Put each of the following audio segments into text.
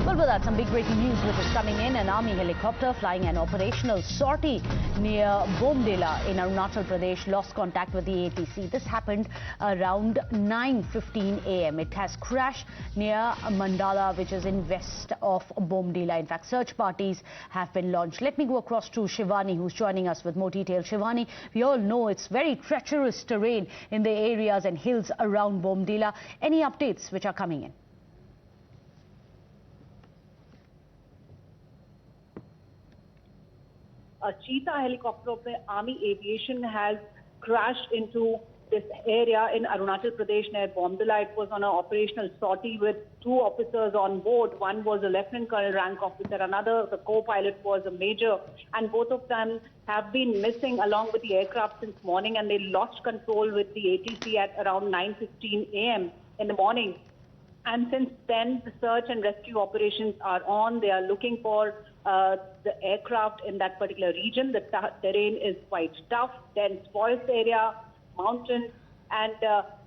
Well, with that, some big breaking news which is coming in. An army helicopter flying an operational sortie near Bomdila in Arunachal Pradesh lost contact with the ATC. This happened around 9:15 a.m. It has crashed near Mandala, which is in west of Bomdila. In fact, search parties have been launched. Let me go across to Shivani, who's joining us with more details. Shivani, we all know it's very treacherous terrain in the areas and hills around Bomdila. Any updates which are coming in? A Cheetah helicopter of the Army Aviation has crashed into this area in Arunachal Pradesh near Bomdila. It was on an operational sortie with two officers on board. One was a lieutenant colonel rank officer, another, the co-pilot, was a major, and both of them have been missing along with the aircraft since morning, and they lost control with the ATC at around 9:15 a.m. in the morning. And since then, the search and rescue operations are on. They are looking for the aircraft in that particular region. The terrain is quite tough, dense forest area, mountains, and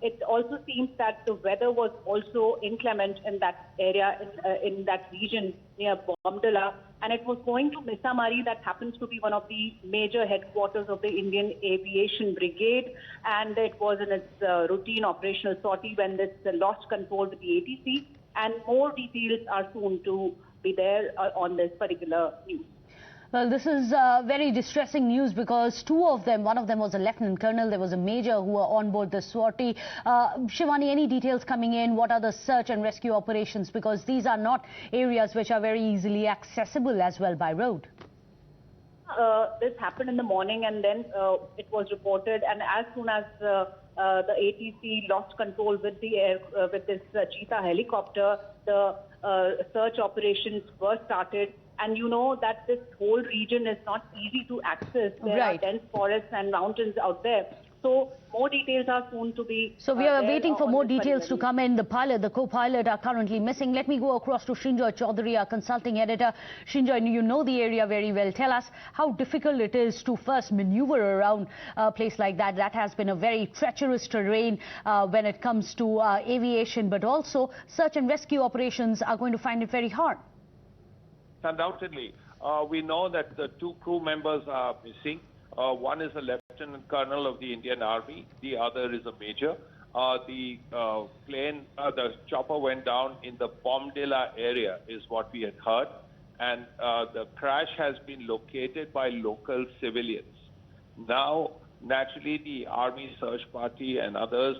it also seems that the weather was also inclement in that area, in that region near Bomdila, and it was going to Missamari, that happens to be one of the major headquarters of the Indian Aviation Brigade, and it was in its routine operational sortie when this lost control with the ATC, and more details are soon to be there on this particular news. Well, this is very distressing news because two of them, one of them was a lieutenant colonel, there was a major who were on board the sortie. Shivani, any details coming in? What are the search and rescue operations? Because these are not areas which are very easily accessible as well by road. This happened in the morning, and then it was reported, and as soon as the ATC lost control with the with this Cheetah helicopter, the search operations were started. And you know that this whole region is not easy to access. There are dense forests and mountains out there. So more details are soon to be. So we are waiting for more details to come in. The pilot, the co-pilot are currently missing. Let me go across to Srinjoy Chaudhary, our consulting editor. Srinjoy, you know the area very well. Tell us how difficult it is to first maneuver around a place like that. That has been a very treacherous terrain when it comes to aviation, but also search and rescue operations are going to find it very hard. Undoubtedly. We know that the two crew members are missing. One is a lieutenant colonel of the Indian Army. The other is a major. The chopper went down in the Bomdila area, is what we had heard. And the crash has been located by local civilians. Now, naturally, the Army search party and other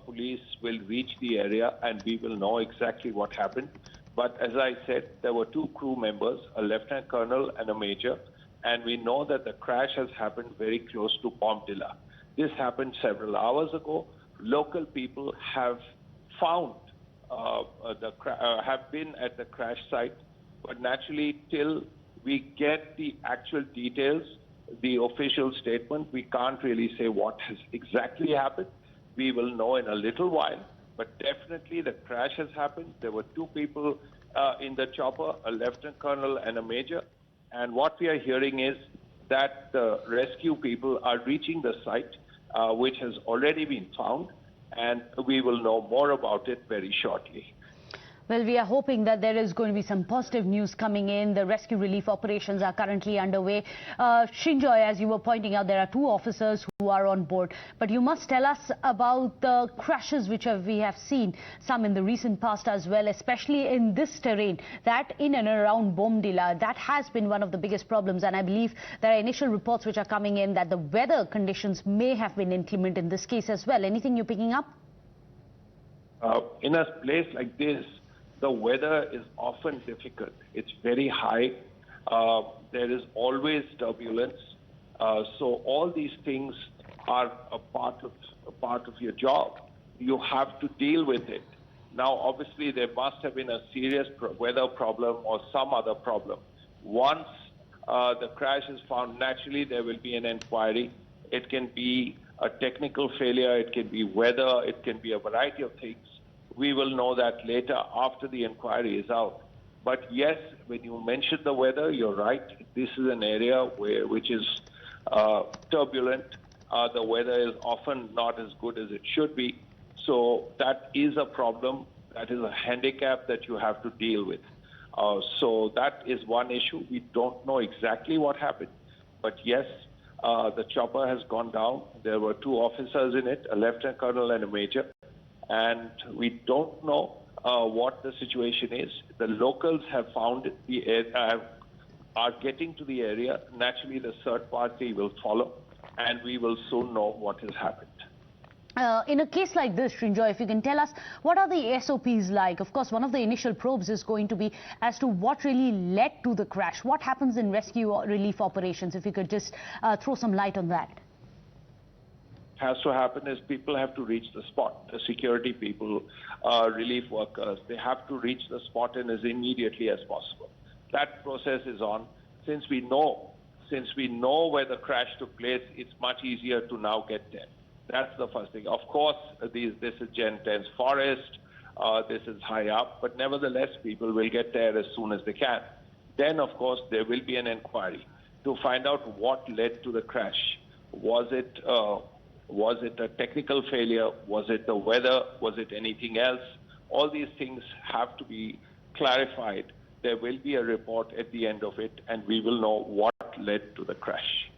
police will reach the area, and we will know exactly what happened. But as I said, there were two crew members, a lieutenant colonel and a major, and we know that the crash has happened very close to Bomdila. This happened several hours ago. Local people have found, have been at the crash site, but naturally, till we get the actual details, the official statement, we can't really say what has exactly happened. We will know in a little while. But definitely the crash has happened. There were two people in the chopper, a lieutenant colonel and a major. And what we are hearing is that the rescue people are reaching the site, which has already been found. And we will know more about it very shortly. Well, we are hoping that there is going to be some positive news coming in. The rescue relief operations are currently underway. Srinjoy, as you were pointing out, there are two officers who are on board. But you must tell us about the crashes which we have seen, some in the recent past as well, especially in this terrain, that in and around Bomdila. That has been one of the biggest problems. And I believe there are initial reports which are coming in that the weather conditions may have been inclement in this case as well. Anything you're picking up? In a place like this, the weather is often difficult. It's very high. There is always turbulence. So all these things are a part of your job. You have to deal with it. Now, obviously, there must have been a serious weather problem or some other problem. Once the crash is found, naturally, there will be an inquiry. It can be a technical failure. It can be weather. It can be a variety of things. We will know that later after the inquiry is out. But yes, when you mention the weather, you're right. This is an area which is turbulent. The weather is often not as good as it should be. So that is a problem that is a handicap that you have to deal with. So that is one issue. We don't know exactly what happened, but yes, the chopper has gone down. There were two officers in it, a lieutenant colonel and a major, and we don't know what the situation is. The locals have found are getting to the area. Naturally, the third party will follow, and we will soon know what has happened. In a case like this, Srinjoy, if you can tell us, what are the SOPs like? Of course, one of the initial probes is going to be as to what really led to the crash. What happens in rescue or relief operations? If you could just throw some light on that. Has to happen is people have to reach the spot. The security people, relief workers, they have to reach the spot and as immediately as possible. That process is on. Since we know where the crash took place, it's much easier to now get there. That's the first thing. Of course, this is dense forest, this is high up, but nevertheless, people will get there as soon as they can. Then, of course, there will be an inquiry to find out what led to the crash. Was it a technical failure? Was it the weather? Was it anything else? All these things have to be clarified. There will be a report at the end of it, and we will know what led to the crash.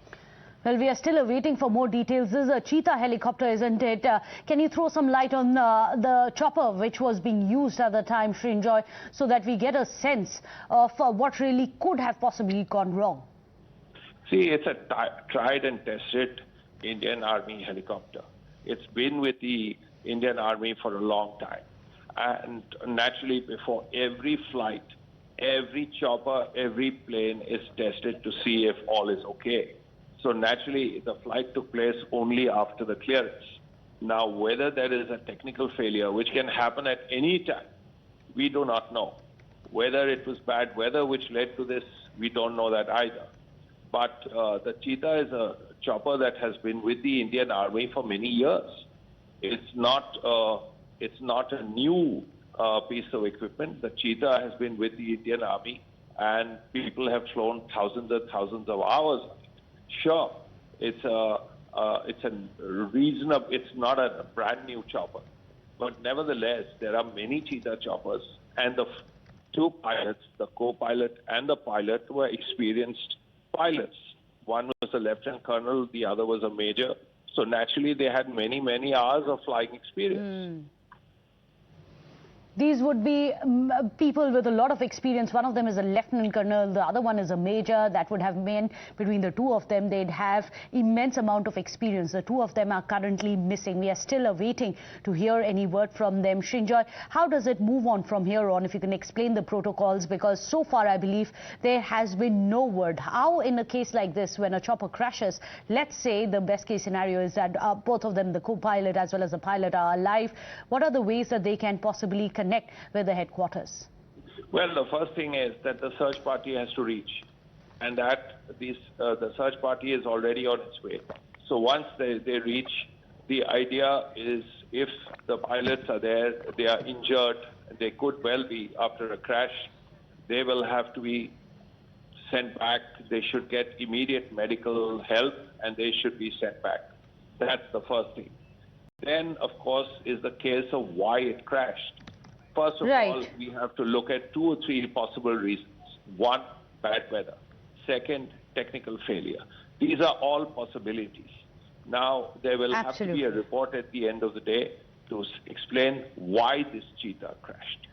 Well, we are still waiting for more details. This is a Cheetah helicopter, isn't it? Can you throw some light on the chopper which was being used at the time, Srinjoy, so that we get a sense of what really could have possibly gone wrong? See, it's a tried and tested Indian Army helicopter. It's been with the Indian Army for a long time. And naturally, before every flight, every chopper, every plane is tested to see if all is okay. So naturally, the flight took place only after the clearance. Now, whether there is a technical failure, which can happen at any time, we do not know. Whether it was bad weather which led to this, we don't know that either. But the Cheetah is a chopper that has been with the Indian Army for many years. It's not a new piece of equipment. The Cheetah has been with the Indian Army, and people have flown thousands and thousands of hours. Sure, it's not a brand new chopper, but nevertheless, there are many Cheetah choppers, and the two pilots, the co-pilot and the pilot, were experienced pilots. One was a lieutenant colonel, the other was a major. So naturally, they had many, many hours of flying experience. These would be people with a lot of experience. One of them is a lieutenant colonel, the other one is a major. That would have meant between the two of them, they'd have immense amount of experience. The two of them are currently missing. We are still awaiting to hear any word from them. Srinjoy, how does it move on from here on? If you can explain the protocols, because so far I believe there has been no word. How in a case like this, when a chopper crashes, let's say the best case scenario is that both of them, the co-pilot as well as the pilot, are alive. What are the ways that they can possibly connect with the headquarters? Well, the first thing is that the search party has to reach, and that the search party is already on its way. So once they reach, the idea is if the pilots are there, they are injured, they could well be after a crash, they will have to be sent back. They should get immediate medical help, and they should be sent back. That's the first thing. Then, of course, is the case of why it crashed. First of all, we have to look at 2 or 3 possible reasons. One, bad weather. Second, technical failure. These are all possibilities. Now, there will have to be a report at the end of the day to explain why this Cheetah crashed.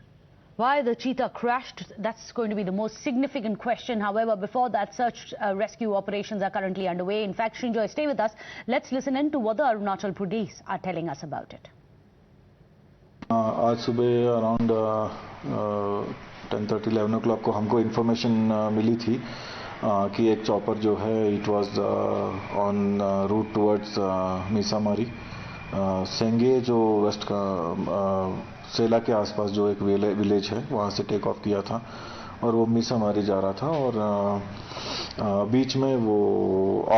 Why the Cheetah crashed, that's going to be the most significant question. However, before that, search rescue operations are currently underway. In fact, Srinjoy, stay with us. Let's listen in to what the Arunachal Pradesh are telling us about it. आज सुबह around 10:30-11 o'clock को हमको information मिली थी कि एक chopper जो है it was on route towards Misamari Senge जो वेस्ट का सेला के आसपास जो एक विलेज है वहाँ से टेक ऑफ किया था और वो मीसामारी जा रहा था और बीच में वो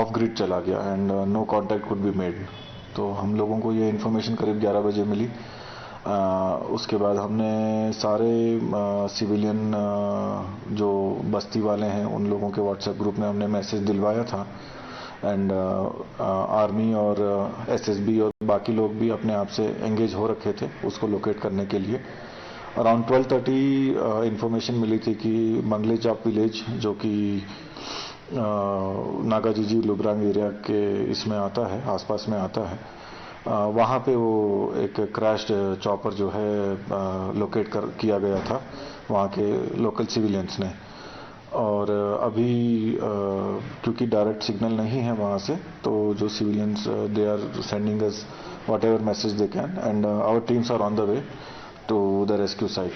ऑफ ग्रिड चला गया and no contact could be made. तो हम लोगों को ये इन्फॉर्मेशन करीब 11 बजे मिली. उसके बाद हमने सारे सिविलियन जो बस्ती वाले हैं उन लोगों के व्हाट्सएप ग्रुप में हमने मैसेज दिलवाया था एंड आर्मी और एसएसबी और बाकी लोग भी अपने आप से एंगेज हो रखे थे उसको लोकेट करने के लिए. अराउंड 12:30 इंफॉर्मेशन मिली थी कि मंगलेचाप विलेज जो कि नागाजीजी लुब्रांग एरिया के इसमें आता है, आसपास में आता है, वहाँ पे वो एक क्रैश्ड चॉपर जो है लोकेट किया गया था वहाँ के लोकल सिविलियंस ने। और अभी क्योंकि डायरेक्ट सिग्नल नहीं है वहाँ से, तो जो civilians they are sending us whatever message they can, and our teams are on the way to the rescue site.